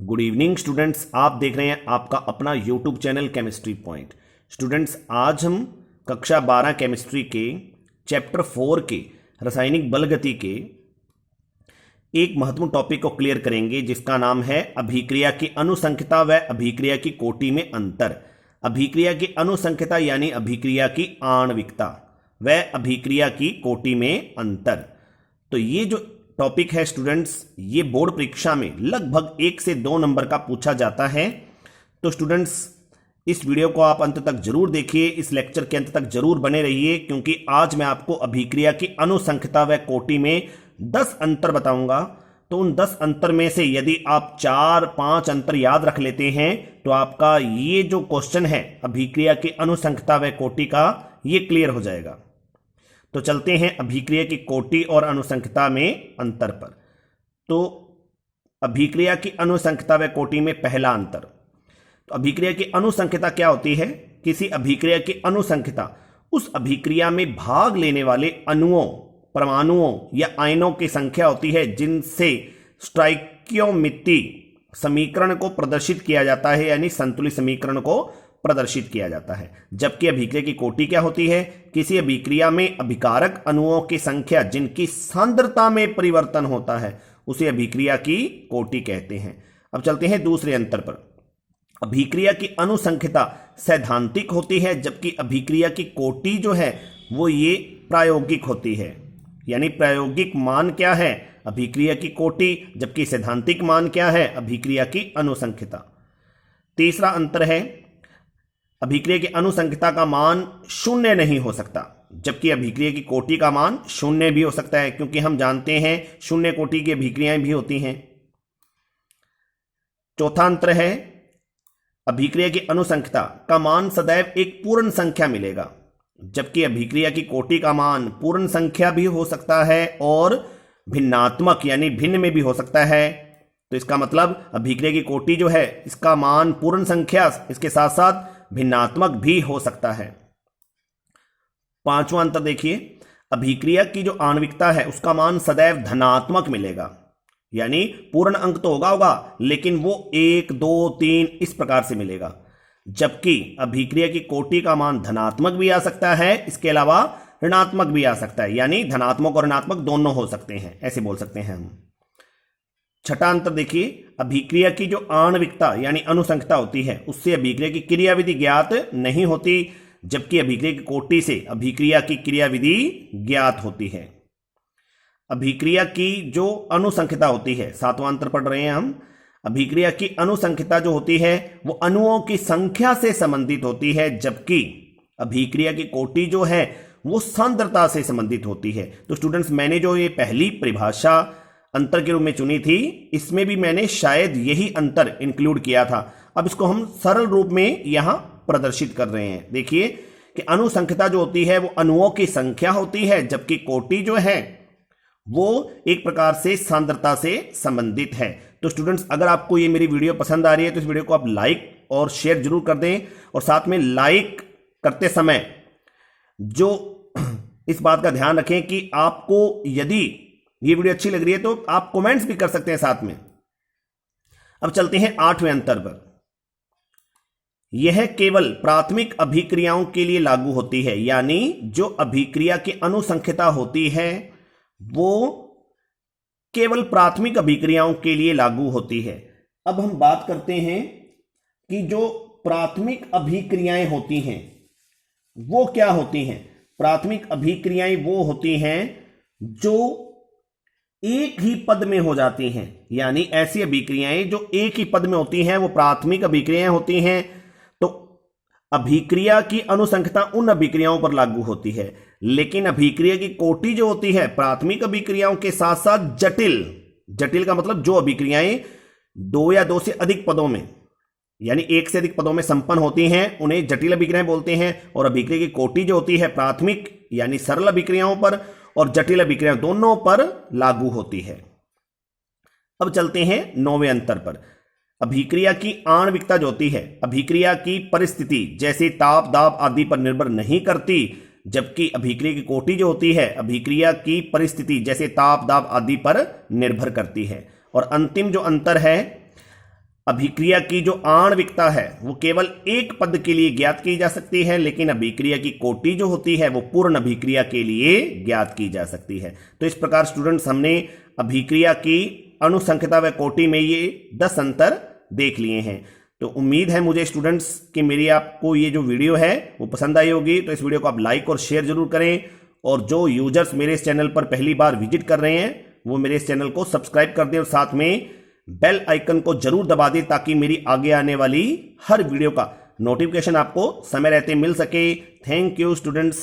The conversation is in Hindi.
गुड इवनिंग स्टूडेंट्स, आप देख रहे हैं आपका अपना YouTube channel chemistry point. Students, आज हम कक्षा 12 केमिस्ट्री के चैप्टर 4 के रासायनिक बलगति के एक महत्वपूर्ण टॉपिक को क्लियर करेंगे, जिसका नाम है अभिक्रिया की अनुसंख्यता व अभिक्रिया की कोटि में अंतर। अभिक्रिया की अनुसंख्यता यानी अभिक्रिया की आणविकता व अभिक्रिया की कोटि में अंतर। तो ये जो टॉपिक है स्टूडेंट्स, ये बोर्ड परीक्षा में लगभग 1 से 2 नंबर का पूछा जाता है। तो स्टूडेंट्स, इस वीडियो को आप अंत तक जरूर देखिए, इस लेक्चर के अंत तक जरूर बने रहिए, क्योंकि आज मैं आपको अभिक्रिया की अनुसंख्यता व कोटि में 10 अंतर बताऊंगा। तो उन 10 अंतर में से यदि आप 4-5 अंतर याद रख लेते हैं तो आपका ये जो क्वेश्चन है अभिक्रिया की अनुसंख्यता व कोटि का, ये क्लियर हो जाएगा। तो चलते हैं अभिक्रिया की कोटि और अनुसंख्यता में अंतर पर। तो अभिक्रिया की अनुसंख्यता व कोटि में पहला अंतर। तो अभिक्रिया की अनुसंख्यता क्या होती है? किसी अभिक्रिया की अनुसंख्यता उस अभिक्रिया में भाग लेने वाले अणुओं, परमाणुओं या आयनों की संख्या होती है जिनसे स्टोइकियोमेट्री समीकरण को प्रदर्शित किया जाता है, यानी संतुलित समीकरण को प्रदर्शित किया जाता है। जबकि अभिक्रिया की कोटि क्या होती है? किसी अभिक्रिया में अभिकारक अणुओं की संख्या जिनकी सांद्रता में परिवर्तन होता है, उसे अभिक्रिया की कोटि कहते हैं। अब चलते हैं दूसरे अंतर पर। अभिक्रिया की अनुसंख्यता सैद्धांतिक होती है, जबकि अभिक्रिया की कोटि जो है वो ये प्रायोगिक होती है। यानी प्रायोगिक मान क्या है? अभिक्रिया की कोटि, जबकि सैद्धांतिक मान क्या है? अभिक्रिया की अनुसंख्यता। तीसरा अंतर है, अभिक्रिया की अनुसंख्यता का मान शून्य नहीं हो सकता, जबकि अभिक्रिया की कोटि का मान शून्य भी हो सकता है, क्योंकि हम जानते हैं शून्य कोटि की अभिक्रियाएं भी होती हैं। चौथा अंतर है, अभिक्रिया की अनुसंख्यता का मान सदैव एक पूर्ण संख्या मिलेगा, जबकि अभिक्रिया की कोटि का मान पूर्ण संख्या भी हो सकता है और भिन्नात्मक यानी भिन्न में भी हो सकता है। तो इसका मतलब अभिक्रिया की कोटि जो है, इसका मान पूर्ण संख्या, इसके साथ साथ भिन्नात्मक भी हो सकता है। पांचवा अंतर देखिए, अभिक्रिया की जो आणविकता है उसका मान सदैव धनात्मक मिलेगा, यानी पूर्ण अंक तो होगा लेकिन वो 1, 2, 3 इस प्रकार से मिलेगा। जबकि अभिक्रिया की कोटि का मान धनात्मक भी आ सकता है, इसके अलावा ऋणात्मक भी आ सकता है, यानी धनात्मक और ऋणात्मक दोनों हो सकते हैं, ऐसे बोल सकते हैं हम। छठा अंतर देखिए, अभिक्रिया की जो आणविकता यानी अनुसंख्यता होती है उससे अभिक्रिया की क्रियाविधि ज्ञात नहीं होती, जबकि अभिक्रिया की कोटि से अभिक्रिया की क्रियाविधि ज्ञात होती है। अभिक्रिया की जो अनुसंख्यता होती है, सातवां अंतर पढ़ रहे हैं हम। अभिक्रिया की अनुसंख्यता जो होती है वो अणुओं की संख्या से संबंधित होती है, जबकि अभिक्रिया की कोटि जो है वो सांद्रता से संबंधित होती है। तो स्टूडेंट्स, मैंने जो ये पहली परिभाषा अंतर के रूप में चुनी थी, इसमें भी मैंने शायद यही अंतर इंक्लूड किया था। अब इसको हम सरल रूप में यहां प्रदर्शित कर रहे हैं। देखिए कि अनुसंख्यता जो होती है वो अणुओं की संख्या होती है, जबकि कोटि जो है वो एक प्रकार से सांद्रता से संबंधित है। तो स्टूडेंट्स, अगर आपको ये मेरी वीडियो पसंद आ रही है तो इस वीडियो को आप लाइक और शेयर जरूर कर दें, और साथ में लाइक करते समय जो इस बात का ध्यान रखें कि आपको यदि ये वीडियो अच्छी लग रही है तो आप कमेंट्स भी कर सकते हैं साथ में। अब चलते हैं 8वें अंतर पर। यह केवल प्राथमिक अभिक्रियाओं के लिए लागू होती है, यानी जो अभिक्रिया की अनुसंख्यता होती है वो केवल प्राथमिक अभिक्रियाओं के लिए लागू होती है। अब हम बात करते हैं कि जो प्राथमिक अभिक्रियाएं होती हैं वो क्या होती हैं। प्राथमिक अभिक्रियाएं वो होती हैं जो एक ही पद में हो जाती हैं, यानी ऐसी अभिक्रियाएं जो एक ही पद में होती हैं वो प्राथमिक अभिक्रियाएं होती हैं। तो अभिक्रिया की अनुसंख्यता उन अभिक्रियाओं पर लागू होती है, लेकिन अभिक्रिया की कोटि जो होती है प्राथमिक अभिक्रियाओं के साथ साथ जटिल का मतलब जो अभिक्रियाएं 2 या 2 से अधिक पदों में, यानी 1 से अधिक पदों में संपन्न होती हैं, उन्हें जटिल अभिक्रियाएं बोलते हैं। और अभिक्रिया की कोटि जो होती है प्राथमिक यानी सरल अभिक्रियाओं पर और जटिल अभिक्रिया दोनों पर लागू होती है। अब चलते हैं 9वें अंतर पर। अभिक्रिया की आणविकता जो होती है अभिक्रिया की परिस्थिति जैसे ताप, दाब आदि पर निर्भर नहीं करती, जबकि अभिक्रिया की कोटि जो होती है अभिक्रिया की परिस्थिति जैसे ताप, दाब आदि पर निर्भर करती है। और अंतिम जो अंतर है, अभिक्रिया की जो आणविकता है वो केवल एक पद के लिए ज्ञात की जा सकती है, लेकिन अभिक्रिया की कोटि जो होती है वो पूर्ण अभिक्रिया के लिए ज्ञात की जा सकती है। तो इस प्रकार स्टूडेंट्स हमने अभिक्रिया की अणुसंख्यता व कोटि में ये 10 अंतर देख लिए हैं। तो उम्मीद है मुझे स्टूडेंट्स कि मेरी आपको ये जो वीडियो है वो पसंद आई होगी। तो इस वीडियो को आप लाइक और शेयर जरूर करें, और जो यूजर्स मेरे इस चैनल पर पहली बार विजिट कर रहे हैं वो मेरे इस चैनल को सब्सक्राइब कर दें और साथ में बेल आइकन को जरूर दबा दें, ताकि मेरी आगे आने वाली हर वीडियो का नोटिफिकेशन आपको समय रहते मिल सके। Thank you students.